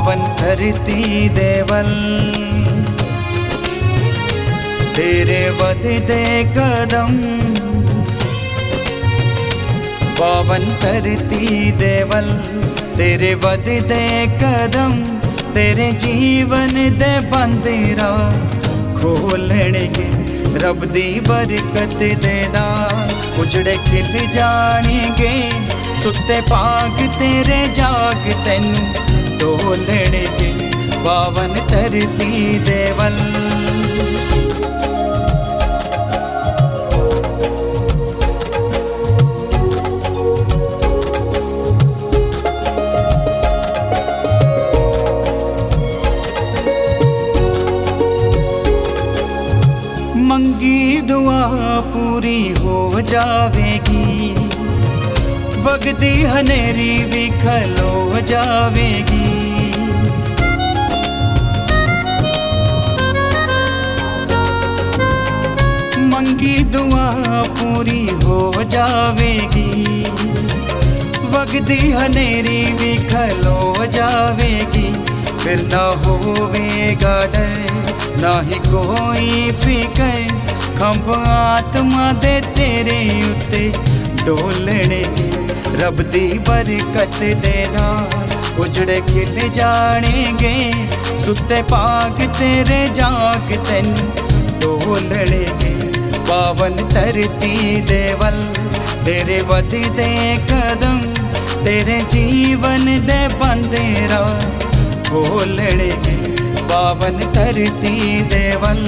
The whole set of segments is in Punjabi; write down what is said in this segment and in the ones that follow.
पावन धरती दे वल तेरे वधदे कदम, पावन धरती दे वल तेरे वधदे कदम, तेरे जीवन दे बंदेरा खोलणगे रब दी बरकत दे नाल, उजड़े खिल जाणगे सुते पाग तेरे जाग तैनू डोलणगे पावन धरती दे वल। मंगी दुआ पूरी हो जावेगी, वगदी हनेरी भी खलो जावेगी। मंगी दुआ पूरी हो जावेगी, वगदी हनेरी भी खलो जावेगी। फिर ना होवेगा डर ना ही कोई फिकर, खंभ आत्मा दे तेरे उत्ते डोलने रब दी बरकत दे नाल, उजड़े खिल जाणगे सुते पाग तेरे जाग तैनू डोलने पावन धरती दे वल तेरे वधदे कदम, तेरे जीवन दे बंदेरा खोलणे पावन धरती दे वल।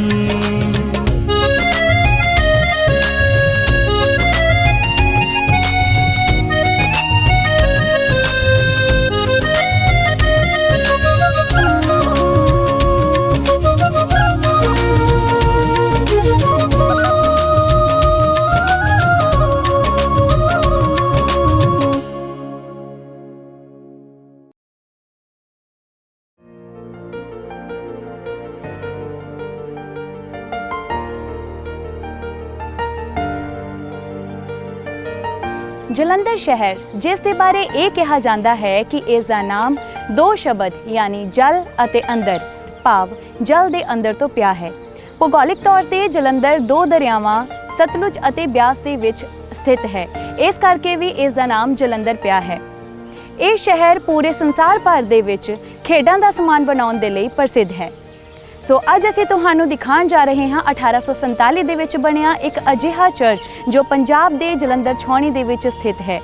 ਜਲੰਧਰ ਸ਼ਹਿਰ ਜਿਸ ਦੇ ਬਾਰੇ ਇਹ ਕਿਹਾ ਜਾਂਦਾ ਹੈ ਕਿ ਇਸ ਦਾ ਨਾਮ ਦੋ ਸ਼ਬਦ ਯਾਨੀ ਜਲ ਅਤੇ ਅੰਦਰ ਭਾਵ ਜਲ ਦੇ ਅੰਦਰ ਤੋਂ ਪਿਆ ਹੈ। ਭੂਗੋਲਿਕ ਤੌਰ ਤੇ ਜਲੰਧਰ ਦੋ ਦਰਿਆਵਾਂ ਸਤਲੁਜ ਅਤੇ ਬਿਆਸ ਦੇ ਵਿੱਚ ਸਥਿਤ ਹੈ, ਇਸ ਕਰਕੇ ਵੀ ਇਸ ਦਾ ਨਾਮ ਜਲੰਧਰ ਪਿਆ ਹੈ। ਇਹ ਸ਼ਹਿਰ ਪੂਰੇ ਸੰਸਾਰ ਭਰ ਦੇ ਵਿੱਚ ਖੇਡਾਂ ਦਾ ਸਮਾਨ ਬਣਾਉਣ ਦੇ ਲਈ ਪ੍ਰਸਿੱਧ ਹੈ। ਸੋ ਅੱਜ ਅਸੀਂ ਤੁਹਾਨੂੰ ਦਿਖਾਉਣ ਜਾ ਰਹੇ ਹਾਂ 1847 ਦੇ ਵਿੱਚ ਬਣਿਆ ਇੱਕ ਅਜਿਹਾ ਚਰਚ ਜੋ ਪੰਜਾਬ ਦੇ ਜਲੰਧਰ ਛਾਉਣੀ ਦੇ ਵਿੱਚ ਸਥਿਤ ਹੈ।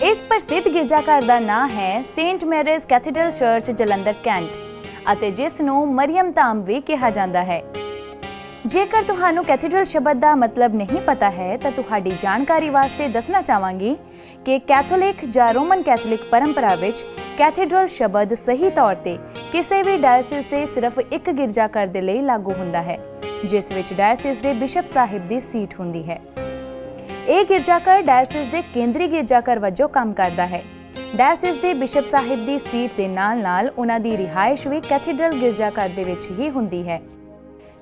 ਇਸ ਪ੍ਰਸਿੱਧ ਗਿਰਜਾਘਰ ਦਾ ਨਾਂ ਹੈ Saint Mary's cathedral church Jalandhar Cantt ਅਤੇ ਜਿਸ ਨੂੰ ਮਰੀਅਮ ਧਾਮ ਵੀ ਕਿਹਾ ਜਾਂਦਾ ਹੈ। ਜੇਕਰ ਤੁਹਾਨੂੰ ਕੈਥੀਡਰਲ ਸ਼ਬਦ ਦਾ ਮਤਲਬ ਨਹੀਂ ਪਤਾ ਹੈ ਤਾਂ ਤੁਹਾਡੀ ਜਾਣਕਾਰੀ ਵਾਸਤੇ ਦੱਸਣਾ ਚਾਹਾਂਗੀ ਕਿ ਕੈਥੋਲਿਕ ਜਾਂ ਰੋਮਨ ਕੈਥੋਲਿਕ ਪਰੰਪਰਾ ਵਿੱਚ ਕੈਥੀਡਰਲ ਸ਼ਬਦ ਸਹੀ ਤੌਰ ਤੇ ਕਿਸੇ ਵੀ ਡਾਇਓਸੀਸ ਦੇ ਸਿਰਫ ਇੱਕ ਗਿਰਜਾਘਰ ਦੇ ਲਈ ਲਾਗੂ ਹੁੰਦਾ ਹੈ, ਜਿਸ ਵਿੱਚ ਡਾਇਓਸੀਸ ਦੇ ਬਿਸ਼ਪ ਸਾਹਿਬ ਦੀ ਸੀਟ ਹੁੰਦੀ ਹੈ। ਇਹ ਗਿਰਜਾਘਰ ਡਾਇਓਸੀਸ ਦੇ ਕੇਂਦਰੀ ਗਿਰਜਾਘਰ ਵਜੋਂ ਕੰਮ ਕਰਦਾ ਹੈ। ਡਾਇਓਸੀਸ ਦੇ ਬਿਸ਼ਪ ਸਾਹਿਬ ਦੀ ਸੀਟ ਦੇ ਨਾਲ-ਨਾਲ ਉਹਨਾਂ ਦੀ ਰਿਹਾਇਸ਼ ਵੀ ਕੈਥੀਡਰਲ ਗਿਰਜਾਘਰ ਦੇ ਵਿੱਚ ਹੀ ਹੁੰਦੀ ਹੈ।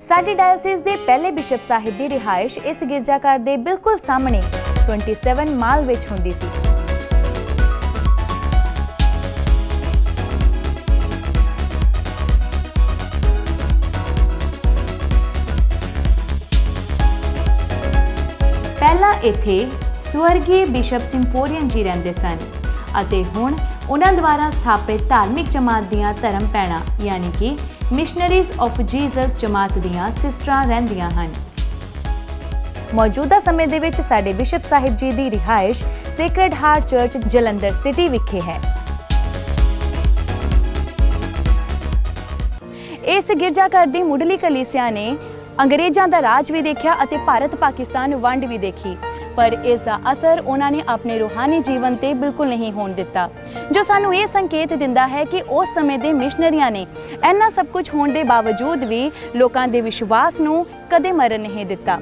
ਸਾਡੀ ਡਾਇਓਸੀਸ ਦੇ ਪਹਿਲੇ ਬਿਸ਼ਪ ਸਾਹਿਬ ਦੀ ਰਿਹਾਇਸ਼ ਇਸ ਗਿਰਜਾਘਰ ਦੇ ਬਿਲਕੁਲ ਸਾਹਮਣੇ 27 ਮਾਲ ਵਿੱਚ ਹੁੰਦੀ ਸੀ। ਪਹਿਲਾਂ ਇੱਥੇ ਸਵਰਗੀ ਬਿਸ਼ਪ ਸਿੰਫੋਰੀਅਨ ਜੀ ਰਹਿੰਦੇ ਸਨ ਅਤੇ ਹੁਣ ਉਹਨਾਂ ਦੁਆਰਾ ਸਥਾਪਿਤ ਧਾਰਮਿਕ ਜਮਾਤ ਦੀਆਂ ਧਰਮ ਭੈਣਾਂ ਯਾਨੀ ਕਿ ਮਿਸ਼ਨਰੀਜ਼ ਆਫ ਜੀਸਸ ਜਮਾਤ ਦੀਆਂ ਸਿਸਟਰਾਂ ਰਹਿੰਦੀਆਂ ਹਨ। ਮੌਜੂਦਾ ਸਮੇਂ ਦੇ ਵਿੱਚ ਸਾਡੇ ਬਿਸ਼ਪ ਸਾਹਿਬ ਜੀ ਦੀ ਰਿਹਾਇਸ਼ sacred heart church Jalandhar city ਵਿਖੇ ਹੈ। ਇਸ ਗਿਰਜਾਘਰ ਦੀ ਮੁੱਢਲੀ ਕਲੀਸਿਆ ਨੇ ਅੰਗਰੇਜ਼ਾਂ ਦਾ ਰਾਜ ਵੀ ਦੇਖਿਆ ਅਤੇ ਭਾਰਤ ਪਾਕਿਸਤਾਨ ਵੰਡ ਵੀ ਦੇਖੀ, ਪਰ ਇਸ ਦਾ ਅਸਰ ਉਹਨਾਂ ਨੇ ਆਪਣੇ ਰੂਹਾਨੀ ਜੀਵਨ ਤੇ ਬਿਲਕੁਲ ਨਹੀਂ ਹੋਣ ਦਿੱਤਾ, ਜੋ ਸਾਨੂੰ ਇਹ ਸੰਕੇਤ ਦਿੰਦਾ ਹੈ ਕਿ ਉਸ ਸਮੇਂ ਦੇ ਮਿਸ਼ਨਰੀਆਂ ਨੇ ਇੰਨਾ ਸਭ ਕੁਝ ਹੋਣ ਦੇ ਬਾਵਜੂਦ ਵੀ ਲੋਕਾਂ ਦੇ ਵਿਸ਼ਵਾਸ ਨੂੰ ਕਦੇ ਮਰਨ ਨਹੀਂ ਦਿੱਤਾ।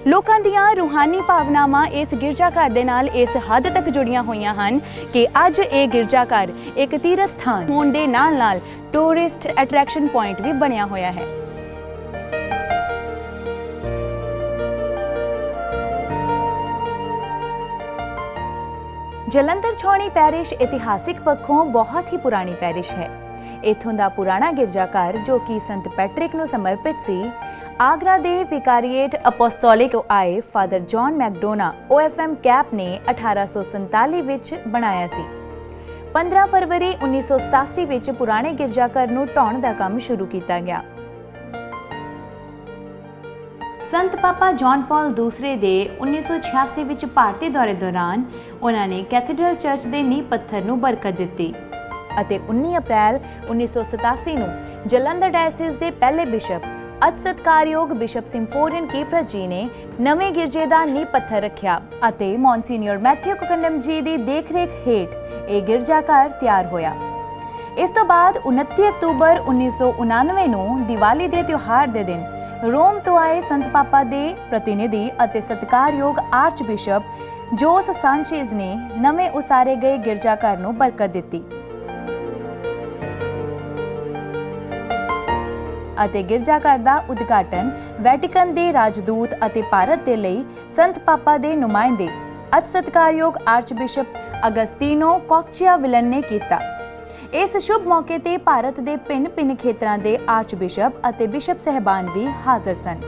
ਲੋਕਾਂ ਦੀਆਂ ਰੂਹਾਨੀ ਭਾਵਨਾਵਾਂ ਇਸ ਗਿਰਜਾਘਰ ਦੇ ਨਾਲ ਇਸ ਹੱਦ ਤੱਕ ਜੁੜੀਆਂ ਹੋਈਆਂ ਹਨ ਕਿ ਅੱਜ ਇਹ ਗਿਰਜਾਘਰ ਇੱਕ ਤੀਰਥ ਸਥਾਨ ਹੋਣ ਦੇ ਨਾਲ-ਨਾਲ ਟੂਰਿਸਟ ਅਟਰੈਕਸ਼ਨ ਪੁਆਇੰਟ ਵੀ ਬਣਿਆ ਹੋਇਆ ਹੈ। ਜਲੰਧਰ ਛਾਉਣੀ ਪੈਰਿਸ਼ ਇਤਿਹਾਸਿਕ ਪੱਖੋਂ ਬਹੁਤ ਹੀ ਪੁਰਾਣੀ ਪੈਰਿਸ਼ ਹੈ। ਇੱਥੋਂ ਦਾ ਪੁਰਾਣਾ ਗਿਰਜਾਘਰ, ਜੋ ਕਿ ਸੰਤ ਪੈਟਰਿਕ ਨੂੰ ਸਮਰਪਿਤ ਸੀ, ਆਗਰਾ ਦੇ ਵਿਕਾਰੀਏਟ ਅਪੋਸਟੋਲਿਕ ਤੋਂ ਆਏ ਫਾਦਰ ਜੌਨ ਮੈਕਡੋਨਾ OFM ਕੈਪ ਨੇ 1847 ਵਿੱਚ ਬਣਾਇਆ ਸੀ। 15 ਫਰਵਰੀ 1987 ਵਿੱਚ ਪੁਰਾਣੇ ਗਿਰਜਾਘਰ ਨੂੰ ਢਾਉਣ ਦਾ ਕੰਮ ਸ਼ੁਰੂ ਕੀਤਾ ਗਿਆ। ਸੰਤ ਪਾਪਾ ਜੌਨ ਪੌਲ ਦੂਸਰੇ ਦੇ 1986 ਵਿੱਚ ਭਾਰਤੀ ਦੌਰੇ ਦੌਰਾਨ ਉਹਨਾਂ ਨੇ ਕੈਥੇਡਰਲ ਚਰਚ ਦੇ ਨੀਂਹ ਪੱਥਰ ਨੂੰ ਬਰਕਤ ਦਿੱਤੀ ਅਤੇ 19 ਅਪ੍ਰੈਲ 1987 ਨੂੰ ਜਲੰਧਰ ਡਾਇਸਿਸ ਦੇ ਪਹਿਲੇ ਬਿਸ਼ਪ ਅੱਜ ਸਤਿਕਾਰਯੋਗ ਬਿਸ਼ਪ ਸਿੰਫੋਰੀਅਨ ਕੀਪਰਤ ਜੀ ਨੇ ਨਵੇਂ ਗਿਰਜੇ ਦਾ ਨੀਂਹ ਪੱਥਰ ਰੱਖਿਆ ਅਤੇ ਮੌਨਸੀਨੀਅਰ ਮੈਥਿਊ ਕੁਕੰਡਮ ਜੀ ਦੀ ਦੇਖਰੇਖ ਹੇਠ ਇਹ ਗਿਰਜਾਘਰ ਤਿਆਰ ਹੋਇਆ। ਇਸ ਤੋਂ ਬਾਅਦ 29 ਅਕਤੂਬਰ 1999 ਨੂੰ ਦੀਵਾਲੀ ਦੇ ਤਿਉਹਾਰ ਦੇ ਦਿਨ ਰੋਮ ਤੋਂ ਆਏ ਸੰਤ ਪਾਪਾ ਦੇ ਪ੍ਰਤੀਨਿਧੀ ਅਤੇ ਸਤਿਕਾਰਯੋਗ ਆਰਚ ਬਿਸ਼ਪ ਜੋਸ ਸਾਂਚੇਜ਼ ਨੇ ਨਵੇਂ ਉਸਾਰੇ ਗਏ ਗਿਰਜਾਘਰ ਨੂੰ ਬਰਕਤ ਦਿੱਤੀ ਅਤੇ ਗਿਰਜਾਘਰ ਦਾ ਉਦਘਾਟਨ ਵੈਟੀਕਨ ਦੇ ਰਾਜਦੂਤ ਅਤੇ ਭਾਰਤ ਦੇ ਲਈ ਸੰਤ ਪਾਪਾ ਦੇ ਨੁਮਾਇੰਦੇ ਅੱਜ ਸਤਿਕਾਰਯੋਗ ਆਰਚ ਬਿਸ਼ਪ ਅਗਸਤੀਨੋ ਕੋਕਚੀਆਵਿਲਨ ਨੇ ਕੀਤਾ। ਇਸ ਸ਼ੁਭ ਮੌਕੇ ਤੇ ਭਾਰਤ ਦੇ ਭਿੰਨ-ਭਿੰਨ ਖੇਤਰਾਂ ਦੇ ਆਰਚ ਬਿਸ਼ਪ ਅਤੇ ਬਿਸ਼ਪ ਸਹਿਬਾਨ ਵੀ ਹਾਜ਼ਰ ਸਨ।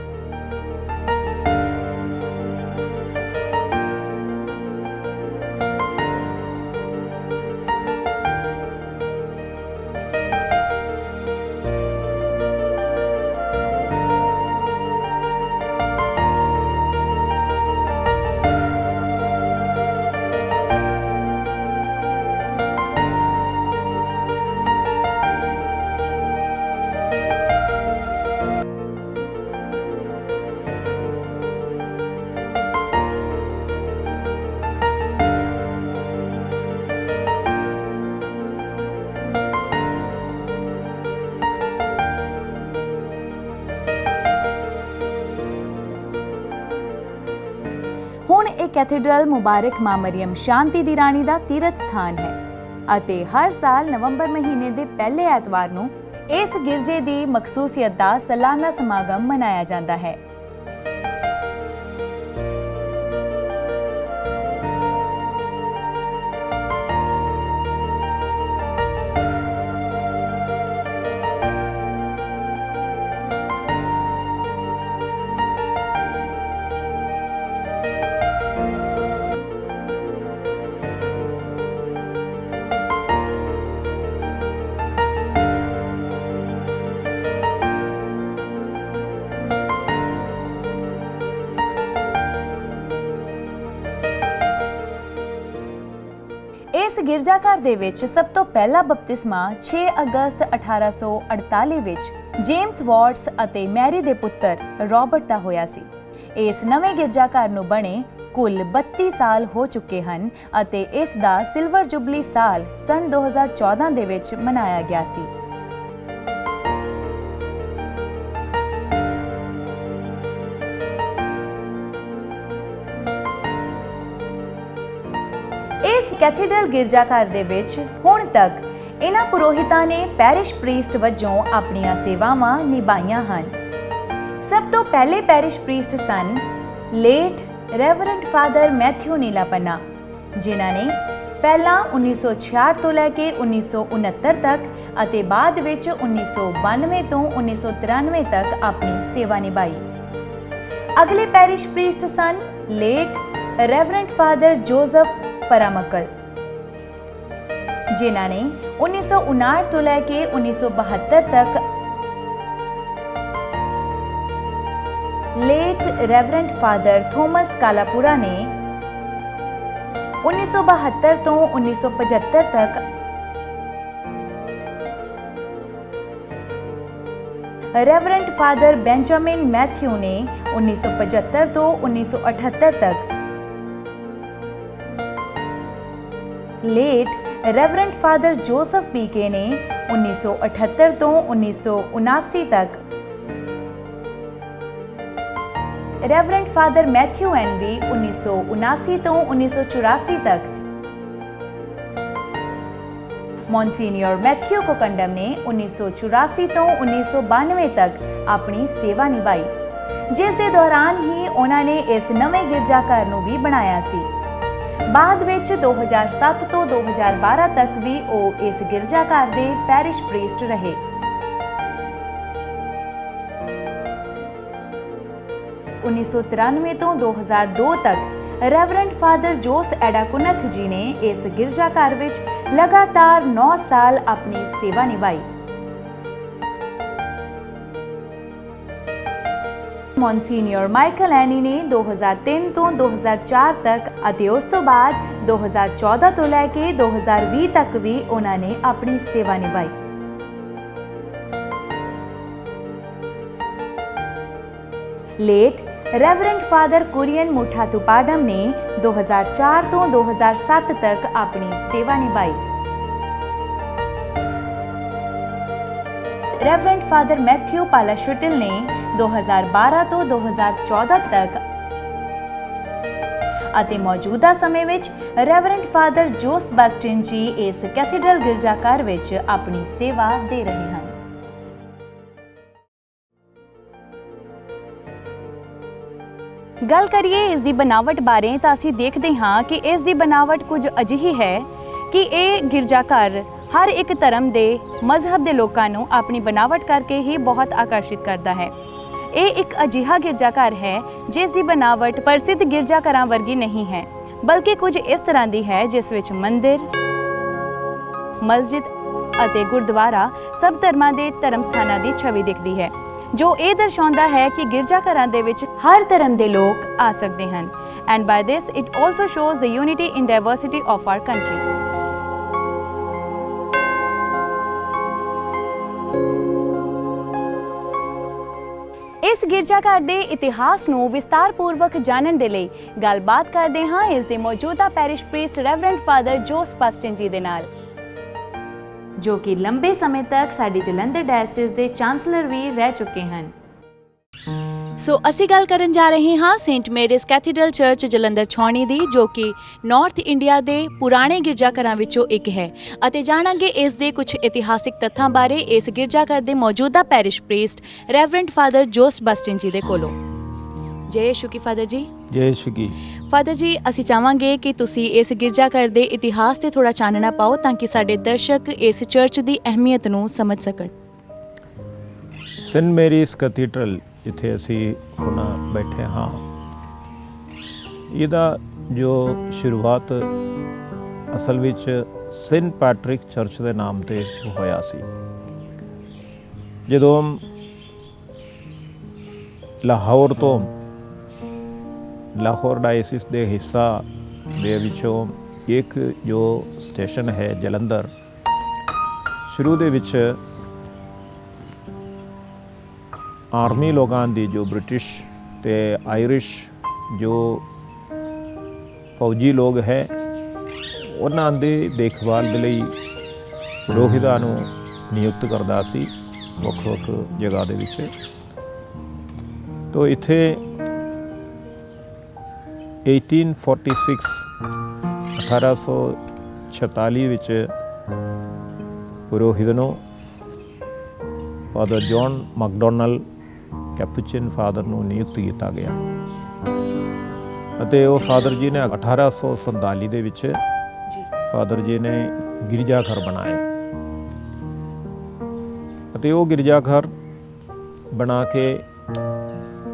ਹੁਣ ਇਹ ਕੈਥੇਡਰਲ ਮੁਬਾਰਕ ਮਾਂ ਮਰੀਮ ਸ਼ਾਂਤੀ ਦੀ ਰਾਣੀ ਦਾ ਤੀਰਥ ਸਥਾਨ ਹੈ ਅਤੇ ਹਰ ਸਾਲ ਨਵੰਬਰ ਮਹੀਨੇ ਦੇ ਪਹਿਲੇ ਐਤਵਾਰ ਨੂੰ ਇਸ ਗਿਰਜੇ ਦੀ ਮਖਸੂਸੀਅਤ ਦਾ ਸਾਲਾਨਾ ਸਮਾਗਮ ਮਨਾਇਆ ਜਾਂਦਾ ਹੈ। ਇਸ ਗਿਰਜਾਘਰ ਦੇ ਵਿੱਚ ਸਭ ਤੋਂ ਪਹਿਲਾ ਬਪਤਿਸਮਾ 6 ਅਗਸਤ 1848 ਵਿੱਚ ਜੇਮਸ ਵਾਟਸ ਅਤੇ ਮੈਰੀ ਦੇ ਪੁੱਤਰ ਰਾਬਰਟ ਦਾ ਹੋਇਆ ਸੀ। ਇਸ ਨਵੇਂ ਗਿਰਜਾਘਰ ਨੂੰ ਬਣੇ ਕੁੱਲ 32 ਸਾਲ ਹੋ ਚੁੱਕੇ ਹਨ ਅਤੇ ਇਸ ਦਾ ਸਿਲਵਰ ਜੁਬਲੀ ਸਾਲ ਸਨ 2014 ਦੇ ਵਿੱਚ ਮਨਾਇਆ ਗਿਆ ਸੀ। ਇਸ ਕੈਥੇਡਰਲ ਗਿਰਜਾਘਰ ਦੇ ਵਿੱਚ ਹੁਣ ਤੱਕ ਇਹਨਾਂ ਪੁਰੋਹਿਤਾਂ ਨੇ ਪੈਰਿਸ਼ ਪ੍ਰੀਸਟ ਵਜੋਂ ਆਪਣੀਆਂ ਸੇਵਾਵਾਂ ਨਿਭਾਈਆਂ ਹਨ। ਸਭ ਤੋਂ ਪਹਿਲੇ ਪੈਰਿਸ਼ ਪ੍ਰੀਸਟ ਸਨ ਲੇਟ ਰੈਵਰੈਂਡ ਫਾਦਰ ਮੈਥਿਊ ਨੀਲਾਪੰਨਾ, ਜਿਨ੍ਹਾਂ ਨੇ ਪਹਿਲਾਂ 1966 ਤੋਂ ਲੈ ਕੇ 1969 ਤੱਕ ਅਤੇ ਬਾਅਦ ਵਿੱਚ 1992 ਤੋਂ 1993 ਤੱਕ ਆਪਣੀ ਸੇਵਾ ਨਿਭਾਈ। ਅਗਲੇ ਪੈਰਿਸ਼ ਪ੍ਰੀਸਟ ਸਨ ਲੇਟ ਰੈਵਰੈਂਡ ਫਾਦਰ ਜੋਜ਼ਫ ਪਰਾਮਕਲ, ਜਿਨ੍ਹਾਂ ਨੇ 1959 ਤੋਂ ਲੈ ਕੇ 1972 ਤੱਕ लेट रेवरेंड फादर थॉमस कालापुरा ने 1972 ਤੋਂ 1975 तक रेवरेंड फादर बेंजामिन मैथ्यू ने 1975 ਤੋਂ 1978 तक लेट रेवरेंड फादर जोसेफ पीके ने 1978 ਤੋਂ 1979 तक रेवरेंड फादर मैथ्यू एनवी 1979 ਤੋਂ 1984 तक मॉन्सिन्योर मैथ्यू कोकंडम ने 1984 ਤੋਂ 1992 तक अपनी सेवा निभाई, जिस दे दौरान ही उन्होंने इस नवे गिरजाघर ਨੂੰ भी बनाया ਸੀ। बाद ਵਿੱਚ 2007 ਤੋਂ 2012 तक भी ਉਹ ਇਸ गिरजाघर ਦੇ ਪੈਰਿਸ਼ ਪ੍ਰੀਸਟ ਰਹੇ। उन्नीस सौ 93 ਤੋਂ 2002 तक रेवरेंड फादर जोस एडाकुनथ जी ने इस गिरजाघर ਵਿੱਚ लगातार 9 साल अपनी सेवा निभाई। मॉन्सिन्योर माइकल एनी ने 2003 ਤੋਂ 2004 तक ਅਤੇ ਉਸ ਤੋਂ ਬਾਅਦ 2014 ਤੋਂ ਲੈ ਕੇ 2020 तक ਵੀ ਉਹਨਾਂ ਨੇ ਆਪਣੀ ਸੇਵਾ ਨਿਭਾਈ। लेट रेवरेंड फादर कुरियन मुठाथुपाडम ने 2004 ਤੋਂ 2007 तक अपनी सेवा निभाई। रेवरेंड फादर मैथ्यू पालाशुटिल ने 2012 ਤੋਂ 2014 तक ਅਤੇ ਮੌਜੂਦਾ ਸਮੇਂ ਵਿੱਚ ਰੈਵਰੈਂਡ ਫਾਦਰ ਜੋਸ ਬਸਟਿਨ ਜੀ ਇਸ ਕੈਥੀਡਰਲ ਗਿਰਜਾਘਰ ਵਿੱਚ ਆਪਣੀ ਸੇਵਾ ਦੇ ਰਹੇ ਹਨ। ਗੱਲ ਕਰੀਏ ਇਸ ਦੀ ਬਣਾਵਟ ਬਾਰੇ ਤਾਂ ਅਸੀਂ ਦੇਖਦੇ ਹਾਂ ਕਿ ਇਸ ਦੀ ਬਣਾਵਟ ਕੁਝ ਅਜਿਹੀ ਹੈ ਕਿ ਇਹ ਗਿਰਜਾਘਰ ਹਰ ਇੱਕ ਧਰਮ ਦੇ ਮਜ਼ਹਬ ਦੇ ਲੋਕਾਂ ਨੂੰ ਆਪਣੀ ਬਣਾਵਟ ਕਰਕੇ ਹੀ ਬਹੁਤ ਆਕਰਸ਼ਿਤ ਕਰਦਾ ਹੈ। ਇਹ ਇੱਕ ਅਜਿਹਾ ਗਿਰਜਾਘਰ ਹੈ ਜਿਸ ਦੀ ਬਣਾਵਟ ਪ੍ਰਸਿੱਧ ਗਿਰਜਾਘਰਾਂ ਵਰਗੀ ਨਹੀਂ ਹੈ, ਬਲਕਿ ਕੁਝ ਇਸ ਤਰ੍ਹਾਂ ਦੀ ਹੈ ਜਿਸ ਵਿੱਚ ਮੰਦਿਰ, ਮਸਜਿਦ ਅਤੇ ਗੁਰਦੁਆਰਾ ਸਭ ਧਰਮਾਂ ਦੇ ਧਰਮ ਸਥਾਨਾਂ ਦੀ ਛਵੀ ਦਿਖਦੀ ਹੈ, ਜੋ ਇਹ ਦਰਸਾਉਂਦਾ ਹੈ ਕਿ ਗਿਰਜਾਘਰਾਂ ਦੇ ਵਿੱਚ ਹਰ ਧਰਮ ਦੇ ਲੋਕ ਆ ਸਕਦੇ ਹਨ। And by this it also shows the unity in diversity of our country. ਇਸ ਗਿਰਜਾਘਰ ਦੇ ਇਤਿਹਾਸ ਨੂੰ ਵਿਸਤਾਰਪੂਰਵਕ ਜਾਣਨ ਦੇ ਲਈ ਗੱਲਬਾਤ ਕਰਦੇ ਹਾਂ ਇਸ ਦੇ ਮੌਜੂਦਾ ਪੈਰਿਸ਼ ਪ੍ਰੀਸਟ ਰੈਵਰੈਂਡ ਫਾਦਰ ਜੋਸ ਬਸਟਿਨ ਜੀ ਦੇ ਨਾਲ, ਜੋ ਕਿ ਲੰਬੇ ਸਮੇਂ ਤੱਕ ਸਾਡੀ ਜਲੰਧਰ ਡਾਇਸਿਸ ਦੇ ਚਾਂਸਲਰ ਵੀ ਰਹਿ ਚੁੱਕੇ ਹਨ। ਸੋ ਅਸੀਂ ਗੱਲ ਕਰਨ ਜਾ ਰਹੇ ਹਾਂ Saint Mary's cathedral church Jalandhar ਛਾਉਣੀ ਦੀ, ਜੋ ਕਿ ਨਾਰਥ ਇੰਡੀਆ ਦੇ ਪੁਰਾਣੇ ਗਿਰਜਾਘਰਾਂ ਵਿੱਚੋਂ ਇੱਕ ਹੈ, ਅਤੇ ਜਾਣਾਂਗੇ ਇਸ ਦੇ ਕੁਝ ਇਤਿਹਾਸਿਕ ਤੱਥਾਂ ਬਾਰੇ ਇਸ ਗਿਰਜਾਘਰ ਦੇ ਮੌਜੂਦਾ ਪੈਰਿਸ਼ ਪ੍ਰੀਸਟ ਰੈਵਰੈਂਡ ਫਾਦਰ ਜੋਸ ਬਸਟਿਨ ਜੀ ਦੇ ਕੋਲੋਂ। ਜੈ ਯਿਸੂ ਕੀ ਫਾਦਰ ਜੀ। ਜੈ ਯਿਸੂ ਕੀ। ਫਾਦਰ ਜੀ, ਅਸੀਂ ਚਾਹਾਂਗੇ ਕਿ ਤੁਸੀਂ ਇਸ ਗਿਰਜਾਘਰ ਦੇ ਇਤਿਹਾਸ ਤੇ ਥੋੜਾ ਚਾਨਣਾ ਪਾਓ ਤਾਂ ਕਿ ਸਾਡੇ ਦਰਸ਼ਕ ਇਸ ਚਰਚ ਦੀ ਅਹਿਮੀਅਤ ਨੂੰ ਸਮਝ ਸਕਣ। ਸੇਂਟ ਮੈਰੀਜ਼ ਕੈਥੀਡਰਲ ਜਿੱਥੇ ਅਸੀਂ ਹੁਣ ਬੈਠੇ ਹਾਂ, ਇਹਦਾ ਜੋ ਸ਼ੁਰੂਆਤ ਅਸਲ ਵਿੱਚ ਸੇਂਟ ਪੈਟਰਿਕ ਚਰਚ ਦੇ ਨਾਮ ਤੇ ਹੋਇਆ ਸੀ। ਜਦੋਂ ਲਾਹੌਰ ਤੋਂ ਲਾਹੌਰ ਡਾਇਸਿਸ ਦੇ ਹਿੱਸਾ ਦੇ ਵਿੱਚੋਂ ਇੱਕ ਜੋ ਸਟੇਸ਼ਨ ਹੈ ਜਲੰਧਰ, ਸ਼ੁਰੂ ਦੇ ਵਿੱਚ ਆਰਮੀ ਲੋਕਾਂ ਦੀ, ਜੋ ਬ੍ਰਿਟਿਸ਼ ਤੇ ਆਇਰਿਸ਼ ਜੋ ਫੌਜੀ ਲੋਕ ਹੈ, ਉਹਨਾਂ ਦੀ ਦੇਖਭਾਲ ਦੇ ਲਈ ਪੁਰੋਹਿਤਾਂ ਨੂੰ ਨਿਯੁਕਤ ਕਰਦਾ ਸੀ ਵੱਖ-ਵੱਖ ਜਗ੍ਹਾ ਦੇ ਵਿੱਚ। ਤੋ ਇੱਥੇ 1846 ਵਿੱਚ ਪੁਰੋਹਿਤ ਨੂੰ ਫਾਦਰ ਜੌਨ ਮੈਕਡੋਨਲ ਕੈਪੂਚਿਨ ਫਾਦਰ ਨੂੰ ਨਿਯੁਕਤ ਕੀਤਾ ਗਿਆ, ਅਤੇ ਉਹ ਫਾਦਰ ਜੀ ਨੇ 1847 ਦੇ ਵਿੱਚ ਫਾਦਰ ਜੀ ਨੇ ਗਿਰਜਾਘਰ ਬਣਾਏ, ਅਤੇ ਉਹ ਗਿਰਜਾਘਰ ਬਣਾ ਕੇ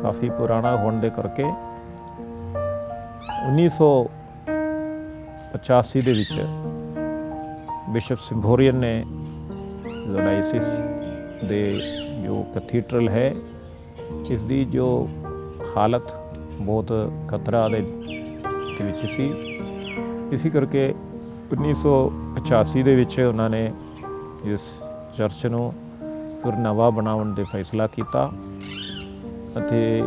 ਕਾਫੀ ਪੁਰਾਣਾ ਹੋਣ ਦੇ ਕਰਕੇ 1985 ਦੇ ਵਿੱਚ ਬਿਸ਼ਪ ਸਿੰਬੋਰੀਅਨ ਨੇ ਡਾਇਸਿਸ ਦੇ ਜੋ ਕੈਥੀਡਰਲ ਹੈ, ਇਸ ਦੀ ਜੋ ਹਾਲਤ ਬਹੁਤ ਖਤਰਾ ਦੇ ਵਿੱਚ ਸੀ। ਇਸੇ ਕਰਕੇ 1985 ਦੇ ਵਿੱਚ ਉਹਨਾਂ ਨੇ ਇਸ ਚਰਚ ਨੂੰ ਫਿਰ ਨਵਾਂ ਬਣਾਉਣ ਦੇ ਫੈਸਲਾ ਕੀਤਾ ਅਤੇ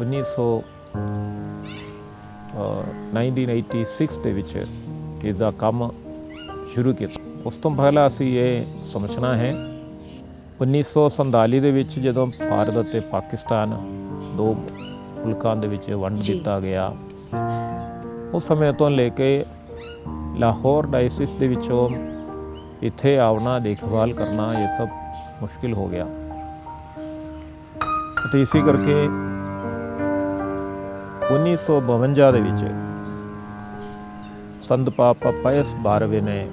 1986 ਦੇ ਵਿੱਚ ਇਹਦਾ ਕੰਮ ਸ਼ੁਰੂ ਕੀਤਾ। ਉਸ ਤੋਂ ਪਹਿਲਾਂ ਅਸੀਂ ਇਹ ਸਮਝਣਾ ਹੈ 1947 ਦੇ ਵਿੱਚ ਜਦੋਂ ਭਾਰਤ ਅਤੇ ਪਾਕਿਸਤਾਨ ਦੋ ਮੁਲਕਾਂ ਦੇ ਵਿੱਚ ਵੰਡ ਦਿੱਤਾ ਗਿਆ, ਉਸ ਸਮੇਂ ਤੋਂ ਲੈ ਕੇ ਲਾਹੌਰ ਡਾਇਸਿਸ ਦੇ ਵਿੱਚੋਂ ਇੱਥੇ ਆਉਣਾ, ਦੇਖਭਾਲ ਕਰਨਾ ਇਹ ਸਭ ਮੁਸ਼ਕਿਲ ਹੋ ਗਿਆ ਅਤੇ ਇਸੇ ਕਰਕੇ 1952 ਦੇ ਵਿੱਚ ਸੰਤ ਪਾਪਾ ਪਾਇਸ 12ਵੇਂ ਨੇ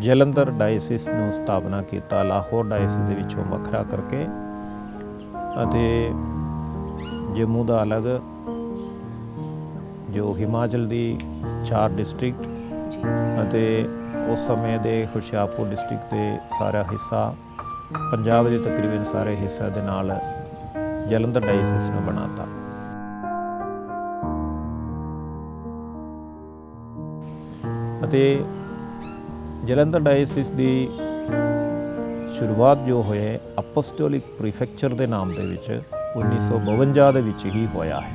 ਜਲੰਧਰ ਡਾਇਸਿਸ ਨੂੰ ਸਥਾਪਨਾ ਕੀਤਾ, ਲਾਹੌਰ ਡਾਇਸਿਸ ਦੇ ਵਿੱਚੋਂ ਵੱਖਰਾ ਕਰਕੇ ਅਤੇ ਜੰਮੂ ਦਾ ਅਲੱਗ, ਜੋ ਹਿਮਾਚਲ ਦੀ 4 ਡਿਸਟ੍ਰਿਕਟ ਅਤੇ ਉਸ ਸਮੇਂ ਦੇ ਹੁਸ਼ਿਆਰਪੁਰ ਡਿਸਟ੍ਰਿਕਟ ਦੇ ਸਾਰਾ ਹਿੱਸਾ, ਪੰਜਾਬ ਦੇ ਤਕਰੀਬਨ ਸਾਰੇ ਹਿੱਸੇ ਦੇ ਨਾਲ ਜਲੰਧਰ ਡਾਇਸਿਸ ਨੂੰ ਬਣਾਤਾ। ਅਤੇ ਜਲੰਧਰ ਡਾਇਸਿਸ ਦੀ ਸ਼ੁਰੂਆਤ ਜੋ ਹੋਏ ਅਪੋਸਟੋਲਿਕ ਪ੍ਰੀਫੈਕਚਰ ਦੇ ਨਾਮ ਦੇ ਵਿੱਚ 1952 ਦੇ ਵਿੱਚ ਹੀ ਹੋਇਆ ਹੈ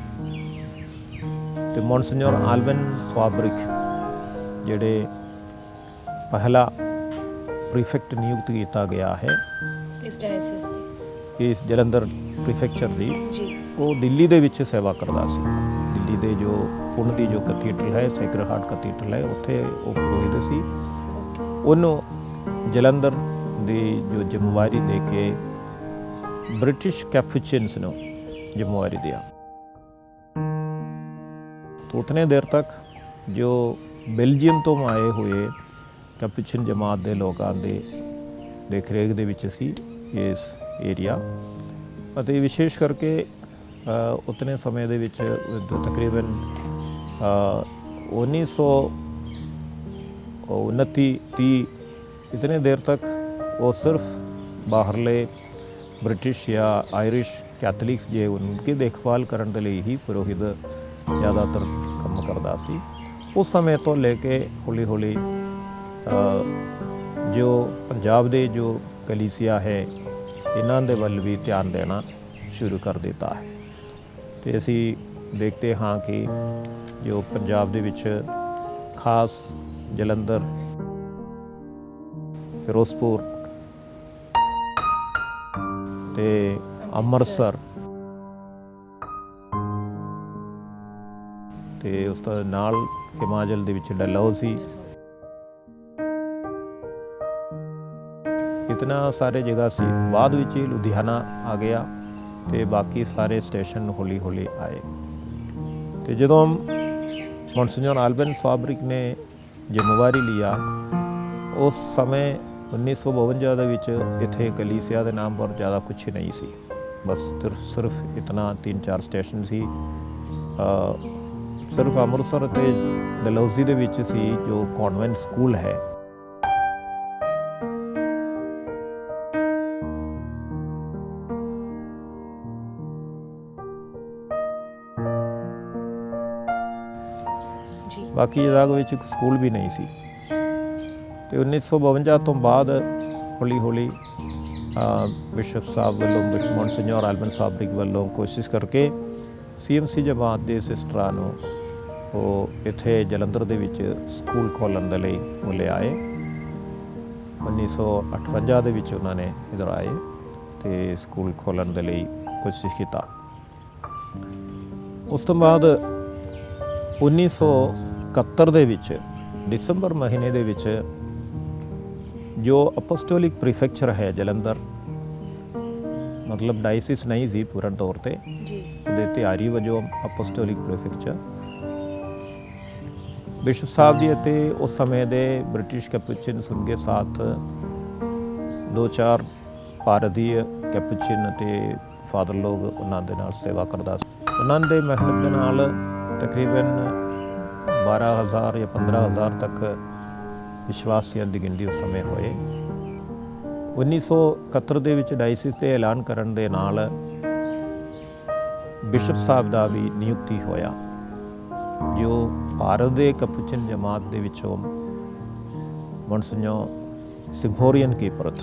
ਤੇ ਮੌਨਸਿਨਿਓਰ ਆਲਵਨ ਸਵਾਬਰਿਕ ਜਿਹੜੇ ਪਹਿਲਾ ਪ੍ਰੀਫੈਕਟ ਨਿਯੁਕਤ ਕੀਤਾ ਗਿਆ ਹੈ ਇਸ ਡਾਇਸਿਸ ਦੀ, ਇਸ ਜਲੰਧਰ ਪ੍ਰੀਫੈਕਚਰ ਦੀ ਜੀ, ਉਹ ਦਿੱਲੀ ਦੇ ਵਿੱਚ ਸੇਵਾ ਕਰਦਾ ਸੀ। ਦਿੱਲੀ ਦੇ ਜੋ ਪੁਣ ਦੀ ਜੋ ਕੈਥੀਡਰਲ ਹੈ, ਸੈਕਰਡ ਹਾਰਟ ਕੈਥੀਡਰਲ ਹੈ, ਉੱਥੇ ਉਹ ਪੁਰੋਹਿਤ ਸੀ। ਉਹਨੂੰ ਜਲੰਧਰ ਦੀ ਜੋ ਜ਼ਿੰਮੇਵਾਰੀ ਦੇ ਕੇ ਬ੍ਰਿਟਿਸ਼ ਕੈਪੂਚਿਨਸ ਨੂੰ ਜ਼ਿੰਮੇਵਾਰੀ ਦਿਆ। तो उतने देर तक जो बेल्जियम तो आए हुए कैपुचिन जमात के लोगों के देख रेख दे विच सी इस एरिया ਅਤੇ विशेष करके उतने समय दे विच तकरीबन 1929-30 इतने देर तक वो सिर्फ बाहरले ब्रिटिश या आयरिश कैथलिक्स जे उनकी देखभाल करने के लिए ही पुरोहित ज़्यादातर काम करता सी। उस समय तो लेके हौली हौली जो पंजाब दे जो कलीसिया है इन्हां दे वल भी ध्यान देना शुरू कर देता है। तो असी देखते हाँ कि जो पंजाब दे विच खास जलंधर, फिरोजपुर ते ਅੰਮ੍ਰਿਤਸਰ ਤੇ ਉਸ ਤੋਂ ਨਾਲ ਹਿਮਾਚਲ ਦੇ ਵਿੱਚ ਡਲਹੌਜ਼ੀ, ਇਤਨਾ ਸਾਰੇ ਜਗ੍ਹਾ ਸੀ। ਬਾਅਦ ਵਿੱਚ ਹੀ ਲੁਧਿਆਣਾ ਆ ਗਿਆ ਤੇ ਬਾਕੀ ਸਾਰੇ ਸਟੇਸ਼ਨ ਹੌਲੀ ਹੌਲੀ ਆਏ। ਤੇ ਜਦੋਂ ਮੌਨਸਿਨਿਓਰ ਆਲਬਨ ਸਵਾਬਰਿਕ ਨੇ ਜ਼ਿੰਮੇਵਾਰੀ ਲਿਆ, ਉਸ ਸਮੇਂ 1952 ਦੇ ਵਿੱਚ ਇੱਥੇ ਕਲੀਸਿਆ ਦੇ ਨਾਮ ਪਰ ਜ਼ਿਆਦਾ ਕੁਛ ਨਹੀਂ ਸੀ, ਬਸ ਸਿਰਫ ਇਤਨਾ 3-4 ਸਟੇਸ਼ਨ ਸੀ। ਸਿਰਫ ਅੰਮ੍ਰਿਤਸਰ ਅਤੇ ਡਲਹੌਜ਼ੀ ਦੇ ਵਿੱਚ ਸੀ ਜੋ ਕਨਵੈਂਟ ਸਕੂਲ ਹੈ। ਬਾਕੀ ਜਗ੍ਹਾ ਵਿੱਚ ਸਕੂਲ ਵੀ ਨਹੀਂ ਸੀ। ਤੇ 1952 ਤੋਂ ਬਾਅਦ ਹੌਲੀ ਹੌਲੀ ਬਿਸ਼ਪ ਸਾਹਿਬ ਵੱਲੋਂ, ਬਿਸ਼ਪ ਮੌਨਸਿਨਿਓਰ ਆਲਬਨ ਸਵਾਬਰਿਕ ਵੱਲੋਂ ਕੋਸ਼ਿਸ਼ ਕਰਕੇ CMC ਜਮਾਤ ਦੇ ਸਿਸਟਰਾਂ ਨੂੰ ਉਹ ਇੱਥੇ ਜਲੰਧਰ ਦੇ ਵਿੱਚ ਸਕੂਲ ਖੋਲ੍ਹਣ ਦੇ ਲਈ ਉਹ ਲਿਆਏ। 1958 ਦੇ ਵਿੱਚ ਉਹਨਾਂ ਨੇ ਇੱਧਰ ਆਏ ਅਤੇ ਸਕੂਲ ਖੋਲ੍ਹਣ ਦੇ ਲਈ ਕੋਸ਼ਿਸ਼ ਕੀਤਾ। ਉਸ ਤੋਂ ਬਾਅਦ 1971 ਦੇ ਵਿੱਚ ਦਸੰਬਰ ਮਹੀਨੇ ਦੇ ਵਿੱਚ ਜੋ ਅਪੋਸਟੋਲਿਕ ਪ੍ਰੀਫੈਕਚਰ ਹੈ ਜਲੰਧਰ, ਮਤਲਬ ਡਾਇਸਿਸ ਨਹੀਂ ਸੀ ਪੂਰਨ ਤੌਰ ਤੇ ਜੀ, ਉਹਦੇ ਤਿਆਰੀ ਵਜੋਂ ਅਪੋਸਟੋਲਿਕ ਪ੍ਰੀਫੈਕਚਰ ਬਿਸ਼ਪ ਸਾਹਿਬ ਜੀ ਅਤੇ ਉਸ ਸਮੇਂ ਦੇ ਬ੍ਰਿਟਿਸ਼ ਕੈਪੂਚਿਨਸ ਉਨਕੇ ਸਾਥ 2-4 ਭਾਰਤੀ ਕੈਪੂਚਿਨ ਅਤੇ ਫਾਦਰ ਲੋਕ ਉਹਨਾਂ ਦੇ ਨਾਲ ਸੇਵਾ ਕਰਦਾ ਸੀ। ਉਹਨਾਂ ਦੇ ਮਿਹਨਤ ਦੇ ਨਾਲ ਤਕਰੀਬਨ 12,000 ਜਾਂ 15,000 ਤੱਕ ਵਿਸ਼ਵਾਸੀਆਂ ਦੀ ਗਿਣਤੀ ਉਸ ਸਮੇਂ ਹੋਏ। 1971 ਦੇ ਵਿੱਚ ਡਾਇਸਿਸ 'ਤੇ ਐਲਾਨ ਕਰਨ ਦੇ ਨਾਲ ਬਿਸ਼ਪ ਸਾਹਿਬ ਦਾ ਵੀ ਨਿਯੁਕਤੀ ਹੋਇਆ, ਜੋ ਭਾਰਤ ਦੇ ਕੈਪੂਚਨ ਜਮਾਤ ਦੇ ਵਿੱਚੋਂ ਮੌਨਸਿਨਿਓਰ ਸਿੰਫੋਰੀਅਨ ਕੀਪਰਥ,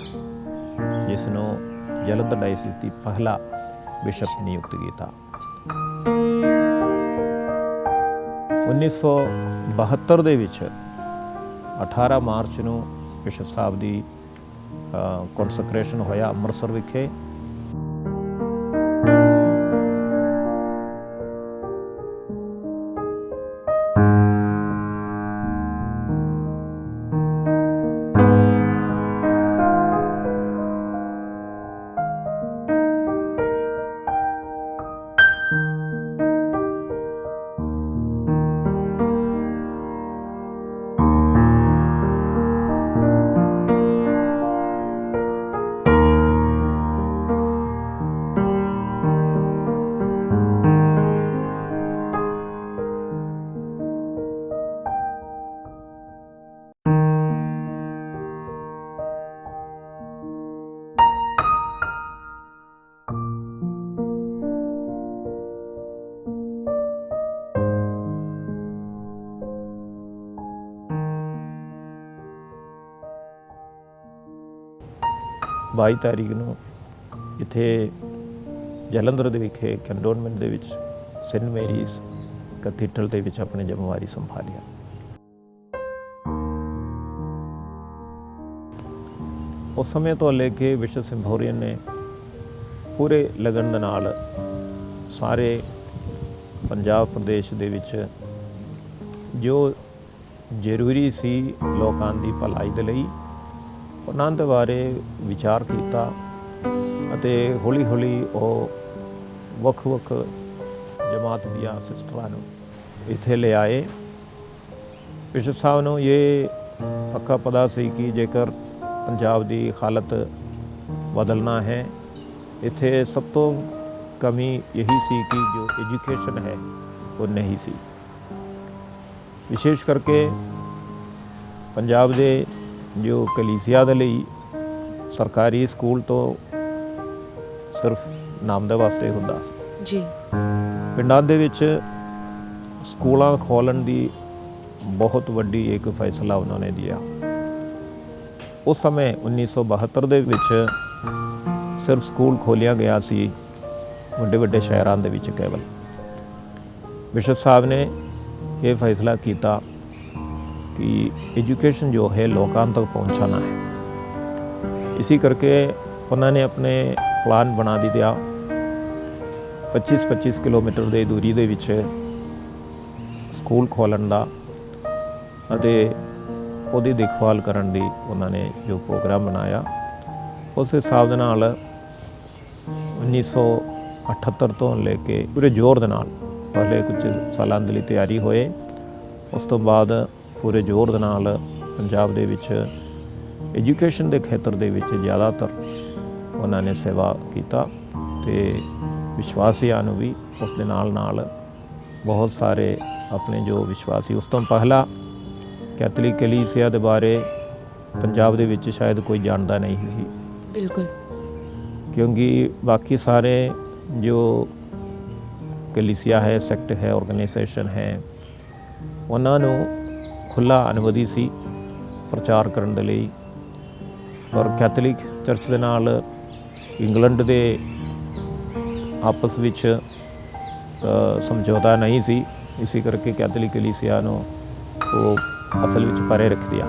ਜਿਸ ਨੂੰ ਜਲੰਧਰ ਡਾਇਸਿਸ ਦੀ ਪਹਿਲਾ ਬਿਸ਼ਪ ਨਿਯੁਕਤ ਕੀਤਾ। 1972 ਦੇ ਵਿੱਚ 18 ਮਾਰਚ ਨੂੰ ਬਿਸ਼ਪ ਸਾਹਿਬ ਦੀ ਕੌਨਸੈਕ੍ਰੇਸ਼ਨ ਹੋਇਆ ਅੰਮ੍ਰਿਤਸਰ ਵਿਖੇ। ਬਾਈ ਤਾਰੀਖ ਨੂੰ ਇੱਥੇ ਜਲੰਧਰ ਦੇ ਵਿਖੇ ਕੈਂਟੋਨਮੈਂਟ ਦੇ ਵਿੱਚ ਸੇਂਟ ਮੈਰੀਜ਼ ਕੈਥੀਡਰਲ ਦੇ ਵਿੱਚ ਆਪਣੀ ਜ਼ਿੰਮੇਵਾਰੀ ਸੰਭਾਲਿਆ। ਉਸ ਸਮੇਂ ਤੋਂ ਲੈ ਕੇ ਬਿਸ਼ਪ ਸਿੰਫੋਰੀਅਨ ਨੇ ਪੂਰੇ ਲਗਨ ਦੇ ਨਾਲ ਸਾਰੇ ਪੰਜਾਬ ਪ੍ਰਦੇਸ਼ ਦੇ ਵਿੱਚ ਜੋ ਜ਼ਰੂਰੀ ਸੀ ਲੋਕਾਂ ਦੀ ਭਲਾਈ ਦੇ ਲਈ, ਉਹਨਾਂ ਦੇ ਬਾਰੇ ਵਿਚਾਰ ਕੀਤਾ ਅਤੇ ਹੌਲੀ ਹੌਲੀ ਉਹ ਵੱਖ-ਵੱਖ ਜਮਾਤ ਦੀਆਂ ਸਿਸਟਰਾਂ ਨੂੰ ਇੱਥੇ ਲੈ ਆਏ। ਬਿਸ਼ਪ ਸਾਹਿਬ ਨੂੰ ਇਹ ਪੱਕਾ ਪਤਾ ਸੀ ਕਿ ਜੇਕਰ ਪੰਜਾਬ ਦੀ ਹਾਲਤ ਬਦਲਣਾ ਹੈ, ਇੱਥੇ ਸਭ ਤੋਂ ਕਮੀ ਇਹੀ ਸੀ ਕਿ ਜੋ ਐਜੂਕੇਸ਼ਨ ਹੈ ਉਹ ਨਹੀਂ ਸੀ। ਵਿਸ਼ੇਸ਼ ਕਰਕੇ ਪੰਜਾਬ ਦੇ ਜੋ ਕਲੀਸਿਆ ਦੇ ਲਈ ਸਰਕਾਰੀ ਸਕੂਲ ਤੋਂ ਸਿਰਫ ਨਾਮ ਦੇ ਵਾਸਤੇ ਹੁੰਦਾ ਸੀ ਜੀ। ਪਿੰਡਾਂ ਦੇ ਵਿੱਚ ਸਕੂਲਾਂ ਖੋਲ੍ਹਣ ਦੀ ਬਹੁਤ ਵੱਡੀ ਇੱਕ ਫੈਸਲਾ ਉਹਨਾਂ ਨੇ ਲਿਆ। ਉਸ ਸਮੇਂ 1972 ਦੇ ਵਿੱਚ ਸਿਰਫ ਸਕੂਲ ਖੋਲ੍ਹਿਆ ਗਿਆ ਸੀ ਵੱਡੇ ਵੱਡੇ ਸ਼ਹਿਰਾਂ ਦੇ ਵਿੱਚ ਕੇਵਲ। ਬਿਸ਼ਪ ਸਾਹਿਬ ਨੇ ਇਹ ਫੈਸਲਾ ਕੀਤਾ कि एजुकेशन जो है लोगों तक पहुंचाना है। इसी करके उन्होंने अपने प्लान बना दिया 25-25 किलोमीटर की दूरी के विच स्कूल खोलन का ਅਤੇ ਉਹਦੀ ਦੇਖਭਾਲ ਕਰਨ ਦੀ ਉਹਨਾਂ ਨੇ ਜੋ ਪ੍ਰੋਗਰਾਮ ਬਣਾਇਆ। ਉਸ ਹਿਸਾਬ ਦੇ ਨਾਲ 1978 ਤੋਂ ਲੈ ਕੇ ਪੂਰੇ ਜ਼ੋਰ ਦੇ ਨਾਲ ਪਹਿਲੇ ਕੁਝ ਸਾਲਾਂ ਦੇ ਲਈ ਤਿਆਰੀ ਹੋਏ। ਉਸ ਤੋਂ ਬਾਅਦ ਪੂਰੇ ਜ਼ੋਰ ਦੇ ਨਾਲ ਪੰਜਾਬ ਦੇ ਵਿੱਚ ਐਜੂਕੇਸ਼ਨ ਦੇ ਖੇਤਰ ਦੇ ਵਿੱਚ ਜ਼ਿਆਦਾਤਰ ਉਹਨਾਂ ਨੇ ਸੇਵਾ ਕੀਤਾ ਤੇ ਵਿਸ਼ਵਾਸੀਆਂ ਨੂੰ ਵੀ ਉਸ ਦੇ ਨਾਲ ਨਾਲ ਬਹੁਤ ਸਾਰੇ ਆਪਣੇ ਜੋ ਵਿਸ਼ਵਾਸੀ ਉਸ ਤੋਂ ਪਹਿਲਾਂ ਕੈਥੋਲਿਕ ਕਲੀਸਿਆ ਦੇ ਬਾਰੇ ਪੰਜਾਬ ਦੇ ਵਿੱਚ ਸ਼ਾਇਦ ਕੋਈ ਜਾਣਦਾ ਨਹੀਂ ਸੀ। ਬਿਲਕੁਲ, ਕਿਉਂਕਿ ਬਾਕੀ ਸਾਰੇ ਜੋ ਕਲੀਸਿਆ ਹੈ, ਸੈਕਟ ਹੈ, ਆਰਗੇਨਾਈਜੇਸ਼ਨ ਹੈ, ਉਹਨਾਂ ਨੂੰ ਖੁੱਲ੍ਹਾ ਅਨੁਮਤੀ ਸੀ ਪ੍ਰਚਾਰ ਕਰਨ ਦੇ ਲਈ। ਪਰ ਕੈਥੋਲਿਕ ਚਰਚ ਦੇ ਨਾਲ ਇੰਗਲੈਂਡ ਦੇ ਆਪਸ ਵਿੱਚ ਸਮਝੌਤਾ ਨਹੀਂ ਸੀ, ਇਸੇ ਕਰਕੇ ਕੈਥੋਲਿਕ ਕਲੀਸਿਆ ਨੂੰ ਉਹ ਅਸਲ ਵਿੱਚ ਪਰੇ ਰੱਖ ਦਿਆ।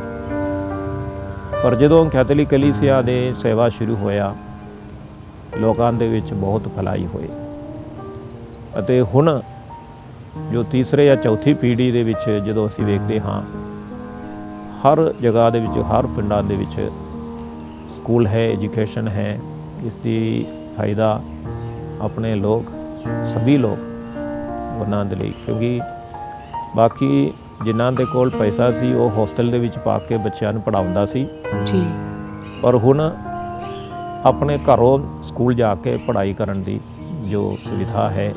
ਪਰ ਜਦੋਂ ਕੈਥੋਲਿਕ ਕਲੀਸਿਆ ਦੇ ਸੇਵਾ ਸ਼ੁਰੂ ਹੋਇਆ, ਲੋਕਾਂ ਦੇ ਵਿੱਚ ਬਹੁਤ ਭਲਾਈ ਹੋਈ ਅਤੇ ਹੁਣ ਜੋ ਤੀਸਰੇ ਜਾਂ ਚੌਥੀ ਪੀੜ੍ਹੀ ਦੇ ਵਿੱਚ ਜਦੋਂ ਅਸੀਂ ਵੇਖਦੇ ਹਾਂ, ਹਰ ਜਗ੍ਹਾ ਦੇ ਵਿੱਚ, ਹਰ ਪਿੰਡਾਂ ਦੇ ਵਿੱਚ ਸਕੂਲ ਹੈ, ਐਜੂਕੇਸ਼ਨ ਹੈ। ਇਸ ਦੀ ਫਾਇਦਾ ਆਪਣੇ ਲੋਕ, ਸਭੀ ਲੋਕ ਉਹਨਾਂ ਦੇ ਲਈ, ਕਿਉਂਕਿ ਬਾਕੀ ਜਿਨ੍ਹਾਂ ਦੇ ਕੋਲ ਪੈਸਾ ਸੀ ਉਹ ਹੋਸਟਲ ਦੇ ਵਿੱਚ ਪਾ ਕੇ ਬੱਚਿਆਂ ਨੂੰ ਪੜ੍ਹਾਉਂਦਾ ਸੀ ਜੀ, ਪਰ ਹੁਣ ਆਪਣੇ ਘਰੋਂ ਸਕੂਲ ਜਾ ਕੇ ਪੜ੍ਹਾਈ ਕਰਨ ਦੀ ਜੋ ਸੁਵਿਧਾ ਹੈ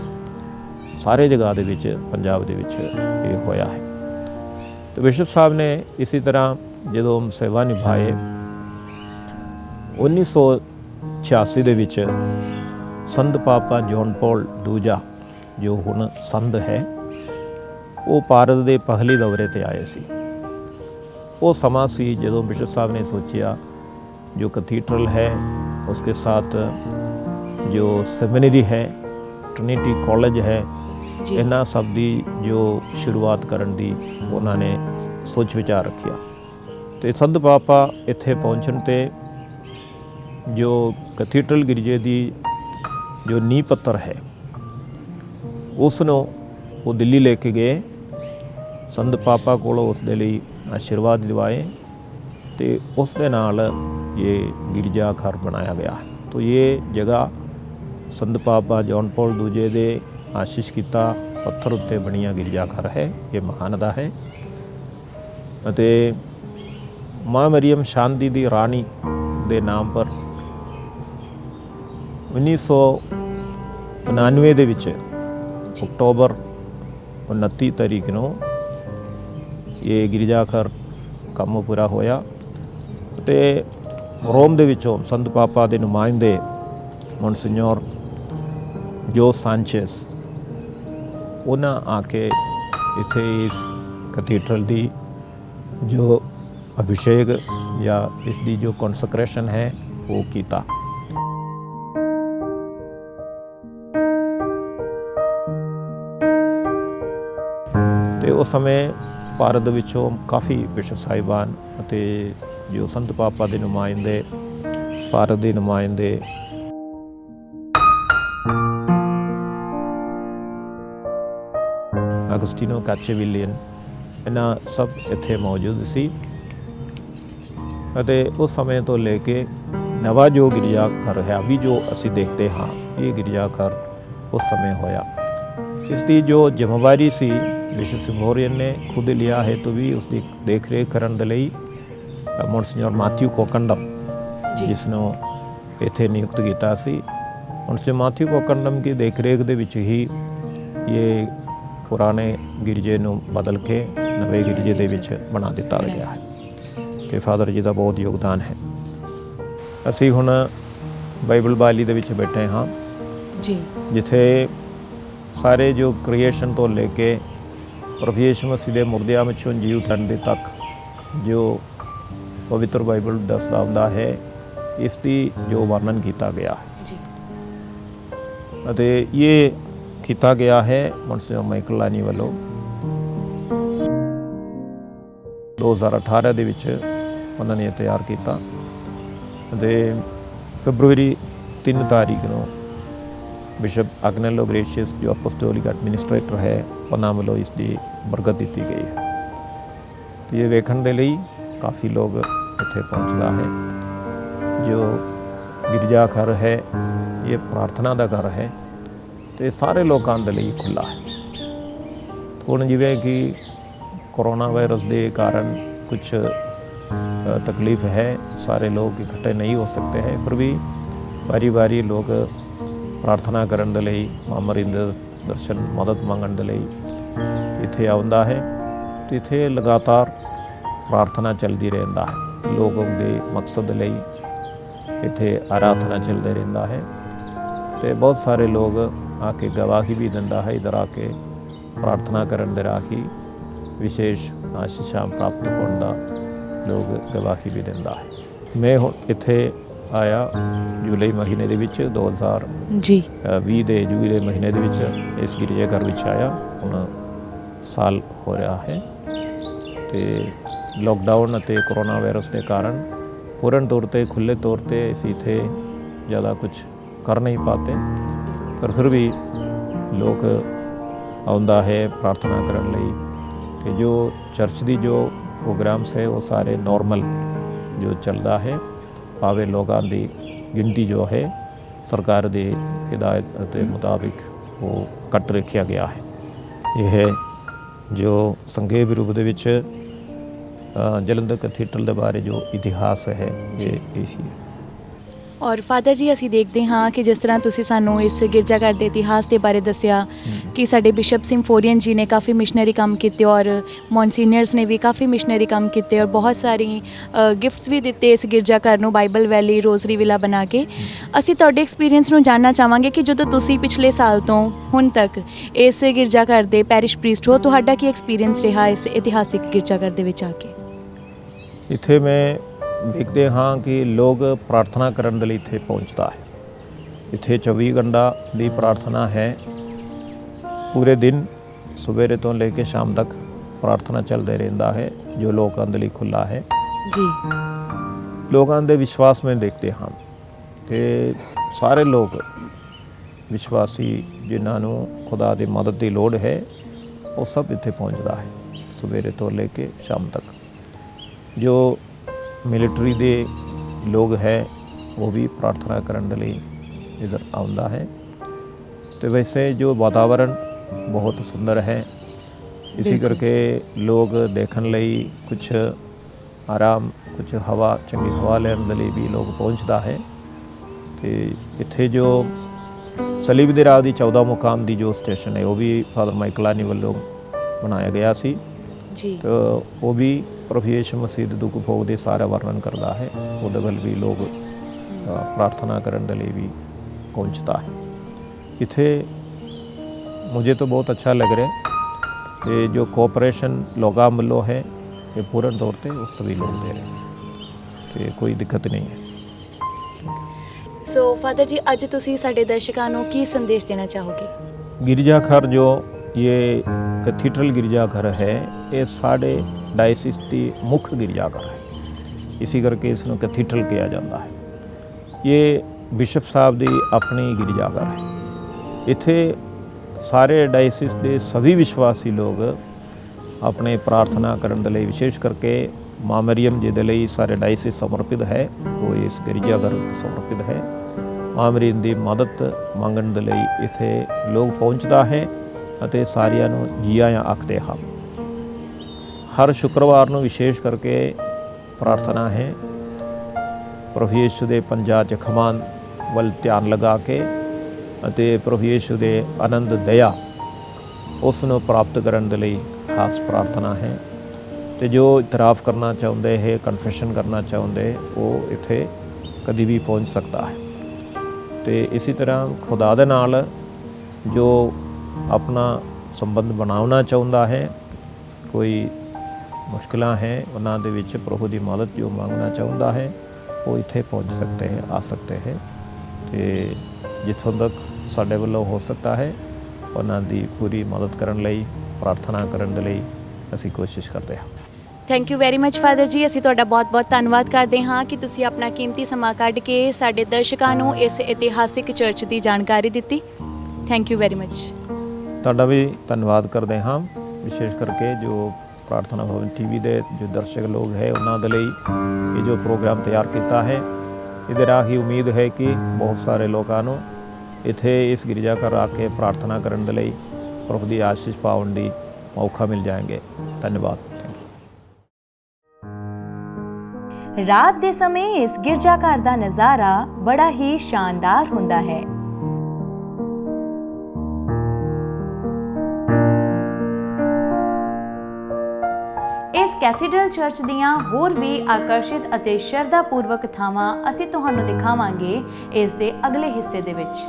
ਸਾਰੇ ਜਗ੍ਹਾ ਦੇ ਵਿੱਚ ਪੰਜਾਬ ਦੇ ਵਿੱਚ ਇਹ ਹੋਇਆ ਹੈ। ਤੇ ਬਿਸ਼ਪ ਸਾਹਿਬ ਨੇ ਇਸੇ ਤਰ੍ਹਾਂ ਜਦੋਂ ਸੇਵਾ ਨਿਭਾਏ, 1986 ਦੇ ਵਿੱਚ ਸੰਤ ਪਾਪਾ ਜੌਨ ਪੌਲ ਦੂਜਾ ਜੋ ਹੁਣ ਸੰਧ ਹੈ, ਉਹ ਭਾਰਤ ਦੇ ਪਹਿਲੇ ਦੌਰੇ ਤੇ ਆਏ ਸੀ। ਉਹ ਸਮਾਂ ਸੀ ਜਦੋਂ ਬਿਸ਼ਪ ਸਾਹਿਬ ਨੇ ਸੋਚਿਆ ਜੋ ਕੈਥੀਡਰਲ है उसके साथ जो सेमिनरी है, ट्रिनिटी कॉलेज है, ਜੀ ਇਹਨਾਂ ਸਭ ਦੀ ਜੋ ਸ਼ੁਰੂਆਤ ਕਰਨ ਦੀ ਉਹਨਾਂ ਨੇ ਸੋਚ ਵਿਚਾਰ ਰੱਖਿਆ। ਤੇ ਸੰਤ ਪਾਪਾ ਇੱਥੇ ਪਹੁੰਚਣ ਤੇ ਜੋ ਕੈਥੀਡਰਲ ਗਿਰਜੇ ਦੀ ਜੋ ਨੀਂਹ ਪੱਥਰ ਹੈ ਉਸ ਨੂੰ ਉਹ ਦਿੱਲੀ ਲੈ ਕੇ ਗਏ। ਸੰਤ ਪਾਪਾ ਕੋਲੋਂ ਉਸ ਦੇ ਲਈ ਆਸ਼ੀਰਵਾਦ ਦਿਵਾਏ ਤੇ ਉਸ ਦੇ ਨਾਲ ਇਹ ਗਿਰਜਾ ਘਰ ਬਣਾਇਆ ਗਿਆ। तो ये जगह संत पापा जॉन पॉल दूजे दे आशीष किता पत्थर उत्ते बनिया गिरजा घर है। ये महानदा है ਅਤੇ माँ मरियम शांति दी रानी दे नाम पर 1999 ਦੇ ਵਿੱਚ ਅਕਤੂਬਰ 29 ਤਾਰੀਖ ਨੂੰ ਇਹ ਗਿਰਜਾ ਘਰ ਕੰਮ ਪੂਰਾ ਹੋਇਆ ਤੇ ਰੋਮ ਦੇ ਵਿੱਚੋਂ ਸੰਤ ਪਾਪਾ ਦੇ ਨੁਮਾਇੰਦੇ ਮੌਨਸਿਨਯੋਰ ਜੋ ਸਾਂਚੇਸ ਉਹਨਾਂ ਆ ਕੇ ਇੱਥੇ ਇਸ ਕੈਥੀਡਰਲ ਦੀ ਜੋ ਅਭਿਸ਼ੇਕ ਜਾਂ ਇਸ ਦੀ ਜੋ ਕਨਸੈਕ੍ਰੇਸ਼ਨ ਹੈ ਉਹ ਕੀਤਾ। ਤੇ ਉਸ ਸਮੇਂ ਭਾਰਤ ਵਿੱਚੋਂ ਕਾਫੀ ਬਿਸ਼ਪ ਸਾਹਿਬਾਨ ਅਤੇ ਜੋ ਸੰਤ ਪਾਪਾ ਦੇ ਨੁਮਾਇੰਦੇ, ਭਾਰਤ ਦੇ ਨੁਮਾਇੰਦੇ ਅਗਸਟੀਨੋ ਕਾਚੇਵਿਲੀਅਨ ਇਹਨਾਂ ਸਭ ਇੱਥੇ ਮੌਜੂਦ ਸੀ ਅਤੇ ਉਸ ਸਮੇਂ ਤੋਂ ਲੈ ਕੇ ਨਵਾਂ ਜੋ ਗਿਰਜਾ ਘਰ ਹੈ ਅਭੀ ਜੋ ਅਸੀਂ ਦੇਖਦੇ ਹਾਂ ਇਹ ਗਿਰਜਾ ਘਰ ਉਸ ਸਮੇਂ ਹੋਇਆ। ਇਸ ਦੀ ਜੋ ਜ਼ਿੰਮੇਵਾਰੀ ਸੀ ਬਿਸ਼ਪ ਸਿੰਬੋਰੀਅਨ ਨੇ ਖੁਦ ਲਿਆ ਹੈ। ਤੋਂ ਵੀ ਉਸ ਦੀ ਦੇਖ ਰੇਖ ਕਰਨ ਦੇ ਲਈ ਮੌਨਸਿਨਯੋਰ ਮਾਥਿਊ ਕੋਕੰਡਮ ਜਿਸ ਨੂੰ ਇੱਥੇ ਨਿਯੁਕਤ ਕੀਤਾ ਸੀ। ਮੌਨਸਿਨਯੋਰ ਮਾਥਿਊ ਕੋਕੰਡਮ ਦੀ ਦੇਖ ਰੇਖ ਦੇ ਵਿੱਚ ਹੀ ਇਹ ਪੁਰਾਣੇ ਗਿਰਜੇ ਨੂੰ ਬਦਲ ਕੇ ਨਵੇਂ ਗਿਰਜੇ ਦੇ ਵਿੱਚ ਬਣਾ ਦਿੱਤਾ ਗਿਆ ਹੈ ਤੇ ਫਾਦਰ ਜੀ ਦਾ ਬਹੁਤ ਯੋਗਦਾਨ ਹੈ। ਅਸੀਂ ਹੁਣ ਬਾਈਬਲ ਬਾਲੀ ਦੇ ਵਿੱਚ ਬੈਠੇ ਹਾਂ ਜੀ ਜਿੱਥੇ ਸਾਰੇ ਜੋ ਕ੍ਰੀਏਸ਼ਨ ਤੋਂ ਲੈ ਕੇ ਪ੍ਰਭੂ ਯਿਸੂ ਮਸੀਹ ਦੇ ਮੁਰਦਿਆਂ ਵਿੱਚੋਂ ਜੀ ਉਠਣ ਦੇ ਤੱਕ ਜੋ ਪਵਿੱਤਰ ਬਾਈਬਲ ਦੱਸਦਾ ਹੁੰਦਾ ਹੈ ਇਸ ਦੀ ਜੋ ਵਰਣਨ ਕੀਤਾ ਗਿਆ ਹੈ ਜੀ ਅਤੇ ਇਹ ਕੀਤਾ ਗਿਆ ਹੈ ਮੌਨਸਿਨਯੋਰ ਮਾਈਕਲ ਲਾਨੀ ਵੱਲੋਂ 2018 ਦੇ ਵਿੱਚ ਉਹਨਾਂ ਨੇ ਤਿਆਰ ਕੀਤਾ ਅਤੇ ਫਰਵਰੀ 3 ਤਾਰੀਖ ਨੂੰ ਬਿਸ਼ਪ ਅਗਨੈਲੋ ਗ੍ਰੇਸ਼ੀਅਸ ਜੋ ਅਪੋਸਟੋਲਿਕ ਐਡਮਿਨਿਸਟ੍ਰੇਟਰ ਹੈ ਉਹਨਾਂ ਵੱਲੋਂ ਇਸ ਦੀ ਬਰਕਤ ਦਿੱਤੀ ਗਈ ਹੈ। ਤੇ ਇਹ ਵੇਖਣ ਦੇ ਲਈ ਕਾਫੀ ਲੋਕ ਇੱਥੇ ਪਹੁੰਚਦਾ ਹੈ। ਜੋ ਗਿਰਜਾ ਘਰ ਹੈ ਇਹ ਪ੍ਰਾਰਥਨਾ ਦਾ ਘਰ ਹੈ ਤੇ ਸਾਰੇ ਲੋਕਾਂ ਦੇ ਲਈ ਖੁੱਲ੍ਹਾ ਹੈ। ਹੁਣ ਜਿਵੇਂ ਕਿ ਕੋਰੋਨਾ ਵਾਇਰਸ ਦੇ ਕਾਰਨ ਕੁਝ तकलीफ है, सारे लोग इकट्ठे नहीं हो सकते हैं, फिर भी बारी बारी लोग प्रार्थना करने ਦੇ ਲਈ ਮਾਮਰਿੰਦ ਦਰਸ਼ਨ ਮਦਦ ਮੰਗਣ ਦੇ ਲਈ ਇੱਥੇ ਆਉਂਦਾ ਹੈ ਤੇ ਇੱਥੇ ਲਗਾਤਾਰ ਪ੍ਰਾਰਥਨਾ ਚੱਲਦੀ ਰਹਿੰਦਾ ਹੈ। ਲੋਕਾਂ ਦੇ ਮਕਸਦ ਲਈ ਇੱਥੇ ਆਰਾਧਨਾ ਚੱਲਦੇ ਰਹਿੰਦਾ ਹੈ ਤੇ ਬਹੁਤ ਸਾਰੇ ਲੋਕ ਆ ਕੇ ਗਵਾਹੀ ਵੀ ਦਿੰਦਾ ਹੈ। ਇਧਰ ਆ ਕੇ ਪ੍ਰਾਰਥਨਾ ਕਰਨ ਦੇ ਰਾਹੀਂ ਵਿਸ਼ੇਸ਼ ਆਸ਼ੀਸ਼ਾਂ ਪ੍ਰਾਪਤ ਹੋਣ ਦਾ ਲੋਕ ਗਵਾਹੀ ਵੀ ਦਿੰਦਾ ਹੈ। ਮੈਂ ਹੁਣ ਇੱਥੇ ਆਇਆ ਜੁਲਾਈ ਮਹੀਨੇ ਦੇ ਵਿੱਚ 2020 ਦੇ ਜੂਨ ਦੇ ਮਹੀਨੇ ਦੇ ਵਿੱਚ ਇਸ ਗਿਰਜਾ ਘਰ ਵਿੱਚ ਆਇਆ। ਹੁਣ ਸਾਲ ਹੋ ਰਿਹਾ ਹੈ ਤੇ ਲੋਕਡਾਊਨ ਅਤੇ ਕੋਰੋਨਾ ਵਾਇਰਸ ਦੇ ਕਾਰਨ ਪੂਰਨ ਤੌਰ 'ਤੇ ਖੁੱਲ੍ਹੇ ਤੌਰ 'ਤੇ ਅਸੀਂ ਇੱਥੇ ਜ਼ਿਆਦਾ ਕੁਝ ਕਰ ਨਹੀਂ ਪਾਤੇ, ਪਰ ਫਿਰ ਵੀ ਲੋਕ ਆਉਂਦਾ ਹੈ ਪ੍ਰਾਰਥਨਾ ਕਰਨ ਲਈ ਤੇ ਜੋ ਚਰਚ ਦੀ ਜੋ प्रोग्राम्स है वो सारे नॉर्मल जो चलता है। भावे लोगों की गिनती जो है सरकार के हिदायत के मुताबिक वो कट रखा गया है। यह जो संक्षेप रूप दे विच जलंधर कैथीड्रल के बारे जो इतिहास है ये इसी है। ਔਰ ਫਾਦਰ ਜੀ ਅਸੀਂ ਦੇਖਦੇ ਹਾਂ ਕਿ ਜਿਸ ਤਰ੍ਹਾਂ ਤੁਸੀਂ ਸਾਨੂੰ ਇਸ ਗਿਰਜਾਘਰ ਦੇ ਇਤਿਹਾਸ ਦੇ ਬਾਰੇ ਦੱਸਿਆ ਕਿ ਸਾਡੇ ਬਿਸ਼ਪ ਸਿੰਫੋਰੀਅਨ ਜੀ ਨੇ ਕਾਫੀ ਮਿਸ਼ਨਰੀ ਕੰਮ ਕੀਤੇ ਔਰ ਮੌਨਸੀਨੀਅਰਸ ਨੇ ਵੀ ਕਾਫੀ ਮਿਸ਼ਨਰੀ ਕੰਮ ਕੀਤੇ ਔਰ ਬਹੁਤ ਸਾਰੀ ਗਿਫਟਸ ਵੀ ਦਿੱਤੇ ਇਸ ਗਿਰਜਾਘਰ ਨੂੰ ਬਾਈਬਲ ਵੈਲੀ ਰੋਜ਼ਰੀ ਵਿਲਾ ਬਣਾ ਕੇ। ਅਸੀਂ ਤੁਹਾਡੇ ਐਕਸਪੀਰੀਅੰਸ ਨੂੰ ਜਾਣਨਾ ਚਾਹਾਂਗੇ ਕਿ ਜਦੋਂ ਤੁਸੀਂ ਪਿਛਲੇ ਸਾਲ ਤੋਂ ਹੁਣ ਤੱਕ ਇਸ ਗਿਰਜਾਘਰ ਦੇ ਪੈਰਿਸ਼ ਪ੍ਰੀਸਟ ਹੋ, ਤੁਹਾਡਾ ਕੀ ਐਕਸਪੀਰੀਅੰਸ ਰਿਹਾ ਇਸ ਇਤਿਹਾਸਿਕ ਗਿਰਜਾਘਰ ਦੇ ਵਿੱਚ ਆ ਕੇ? ਇੱਥੇ ਮੈਂ ਦੇਖਦੇ ਹਾਂ ਕਿ ਲੋਕ ਪ੍ਰਾਰਥਨਾ ਕਰਨ ਦੇ ਲਈ ਇੱਥੇ ਪਹੁੰਚਦਾ ਹੈ। ਇੱਥੇ 24 ਘੰਟਾ ਦੀ ਪ੍ਰਾਰਥਨਾ ਹੈ। ਪੂਰੇ ਦਿਨ ਸਵੇਰੇ ਤੋਂ ਲੈ ਕੇ ਸ਼ਾਮ ਤੱਕ ਪ੍ਰਾਰਥਨਾ ਚੱਲਦੇ ਰਹਿੰਦਾ ਹੈ, ਜੋ ਲੋਕਾਂ ਦੇ ਲਈ ਖੁੱਲ੍ਹਾ ਹੈ ਜੀ। ਲੋਕਾਂ ਦੇ ਵਿਸ਼ਵਾਸ ਮੈਂ ਦੇਖਦੇ ਹਾਂ ਕਿ ਸਾਰੇ ਲੋਕ ਵਿਸ਼ਵਾਸੀ ਜਿਨ੍ਹਾਂ ਨੂੰ ਖੁਦਾ ਦੀ ਮਦਦ ਦੀ ਲੋੜ ਹੈ ਉਹ ਸਭ ਇੱਥੇ ਪਹੁੰਚਦਾ ਹੈ ਸਵੇਰੇ ਤੋਂ ਲੈ ਕੇ ਸ਼ਾਮ ਤੱਕ। ਜੋ ਮਿਲਟਰੀ ਦੇ ਲੋਕ ਹੈ ਉਹ ਵੀ ਪ੍ਰਾਰਥਨਾ ਕਰਨ ਦੇ ਲਈ ਇੱਧਰ ਆਉਂਦਾ ਹੈ। ਤੇ ਵੈਸੇ ਜੋ ਵਾਤਾਵਰਨ ਬਹੁਤ ਸੁੰਦਰ ਹੈ, ਇਸੇ ਕਰਕੇ ਲੋਕ ਦੇਖਣ ਲਈ ਕੁਛ ਆਰਾਮ, ਕੁਛ ਹਵਾ, ਚੰਗੀ ਹਵਾ ਲੈਣ ਦੇ ਲਈ ਵੀ ਲੋਕ ਪਹੁੰਚਦਾ ਹੈ। ਤੇ ਇੱਥੇ ਜੋ ਸਲੀਬ ਦੇ ਰਾਹ ਦੀ 14 ਮੁਕਾਮ ਦੀ ਜੋ ਸਟੇਸ਼ਨ ਹੈ ਉਹ ਵੀ ਫਾਦਰ ਮਾਈਕਲਾਨੀ ਵੱਲੋਂ ਬਣਾਇਆ ਗਿਆ ਸੀ ਜੀ। ਤਾਂ ਉਹ ਵੀ ਪ੍ਰਭੂ ਯਿਸੂ ਮਸੀਹ ਦੇ ਦੁੱਖ ਭੋਗ ਦੇ ਸਾਰਾ ਵਰਣਨ ਕਰਦਾ ਹੈ। ਉਹਦੇ ਵੱਲ ਵੀ ਲੋਕ ਪ੍ਰਾਰਥਨਾ ਕਰਨ ਦੇ ਲਈ ਵੀ ਪਹੁੰਚਦਾ ਹੈ। ਇੱਥੇ मुझे तो बहुत अच्छा लग रहा है कि जो कोऑपरेशन लोगों वालों है ये पूर्ण तौर पर वो सभी लोग दे रहे हैं, तो कोई दिक्कत नहीं है। सो फादर जी अज तुसी साडे दर्शकों को की संदेश देना चाहोगे? गिरजाघर जो ये कैथीड्रल गिरजाघर है ये साढ़े डायसिस की मुख्य गिरजाघर है, इसी करके इसनों कैथीड्रल किया जाता है। ये बिशप साहब की अपनी गिरजाघर है। इत्थे सारे डायसिस के सभी विश्वासी लोग अपने प्रार्थना करने के लिए, विशेष करके माँ मरियम जी के लिए सारे डायसिस समर्पित है, वो इस गिरजाघर समर्पित है। माँ मरियम की मदद मंगण के लिए इत्थे लोग पहुँचता है ਅਤੇ ਸਾਰਿਆਂ ਨੂੰ ਜੀ ਆਇਆਂ ਆਖਦੇ ਹਾਂ। ਹਰ ਸ਼ੁੱਕਰਵਾਰ ਨੂੰ ਵਿਸ਼ੇਸ਼ ਕਰਕੇ ਪ੍ਰਾਰਥਨਾ ਹੈ। ਪ੍ਰਭੂ ਯਿਸੂ ਦੇ ਪੰਜਾਂ ਜ਼ਖ਼ਮਾਂ ਵੱਲ ਧਿਆਨ ਲਗਾ ਕੇ ਅਤੇ ਪ੍ਰਭੂ ਯਿਸੂ ਦੇ ਆਨੰਦ ਦਇਆ ਉਸ ਨੂੰ ਪ੍ਰਾਪਤ ਕਰਨ ਦੇ ਲਈ ਖਾਸ ਪ੍ਰਾਰਥਨਾ ਹੈ। ਤੇ ਜੋ ਇਤਰਾਫ ਕਰਨਾ ਚਾਹੁੰਦੇ ਹੈ, ਕਨਫੈਸ਼ਨ ਕਰਨਾ ਚਾਹੁੰਦੇ, ਉਹ ਇੱਥੇ ਕਦੀ ਵੀ ਪਹੁੰਚ ਸਕਦਾ ਹੈ। ਤੇ ਇਸੇ ਤਰ੍ਹਾਂ ਖੁਦਾ ਦੇ ਨਾਲ ਜੋ अपना संबंध बनाना चाहता है, कोई मुश्किल है उन्होंने विच प्रभु की मदद जो मांगना चाहता है वो इत्थे पहुँच सकते हैं, आ सकते हैं। तो जिथों तक साडे वालों हो सकता है उन्होंने पूरी मदद करने लई, प्रार्थना करने लई असीं कोशिश करते हैं। Thank you very much father ji. ਅਸੀਂ ਤੁਹਾਡਾ ਬਹੁਤ-ਬਹੁਤ ਧੰਨਵਾਦ ਕਰਦੇ ਹਾਂ ਕਿ ਤੁਸੀਂ ਆਪਣਾ ਕੀਮਤੀ ਸਮਾਂ ਕੱਢ ਕੇ ਸਾਡੇ ਦਰਸ਼ਕਾਂ ਨੂੰ ਇਸ ਇਤਿਹਾਸਿਕ ਚਰਚ ਦੀ ਜਾਣਕਾਰੀ ਦਿੱਤੀ। Thank you very much. ਤੁਹਾਡਾ ਵੀ ਧੰਨਵਾਦ ਕਰਦੇ ਹਾਂ, ਵਿਸ਼ੇਸ਼ ਕਰਕੇ ਜੋ ਪ੍ਰਾਰਥਨਾ ਭਵਨ ਟੀਵੀ ਦੇ ਜੋ ਦਰਸ਼ਕ ਲੋਕ ਹੈ ਉਹਨਾਂ ਦੇ ਲਈ ਇਹ ਜੋ ਪ੍ਰੋਗਰਾਮ ਤਿਆਰ ਕੀਤਾ ਹੈ। ਇਹਦੇ ਰਾਹੀਂ ਉਮੀਦ ਹੈ ਕਿ ਬਹੁਤ ਸਾਰੇ ਲੋਕਾਂ ਨੂੰ ਇੱਥੇ ਇਸ ਗਿਰਜਾਘਰ ਆ ਕੇ ਪ੍ਰਾਰਥਨਾ ਕਰਨ ਦੇ ਲਈ ਪ੍ਰਭੂ ਦੀ ਆਸ਼ੀਸ਼ ਪਾਉਣ ਦੀ ਮੌਕਾ ਮਿਲ ਜਾਏਗੇ। ਧੰਨਵਾਦ। ਰਾਤ ਦੇ ਸਮੇਂ ਇਸ ਗਿਰਜਾਘਰ ਦਾ ਨਜ਼ਾਰਾ ਬੜਾ ਹੀ ਸ਼ਾਨਦਾਰ ਹੁੰਦਾ ਹੈ। ਇਸ ਕੈਥੀਡਰਲ ਚਰਚ ਦੀਆਂ ਹੋਰ ਵੀ ਆਕਰਸ਼ਿਤ ਅਤੇ ਸ਼ਰਧਾਪੂਰਵਕ ਥਾਵਾਂ ਅਸੀਂ ਤੁਹਾਨੂੰ ਦਿਖਾਵਾਂਗੇ ਇਸ ਦੇ ਅਗਲੇ ਹਿੱਸੇ ਦੇ ਵਿੱਚ।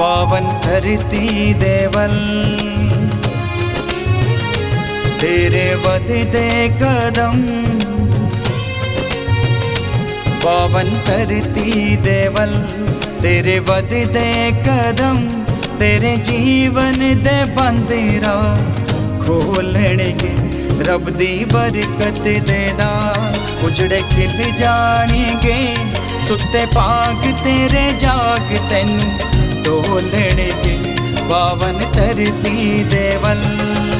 पावन धरती देवल तेरे वधदे कदम पावन धरती दे वल, तेरे वधदे कदम तेरे जीवन दे बंदिरा खोलणगे रब दी बरकत दे नाल। उजड़े खिल जाणगे सुते पाग तेरे जाग तैनू टोलणगे पावन धरती दे वल।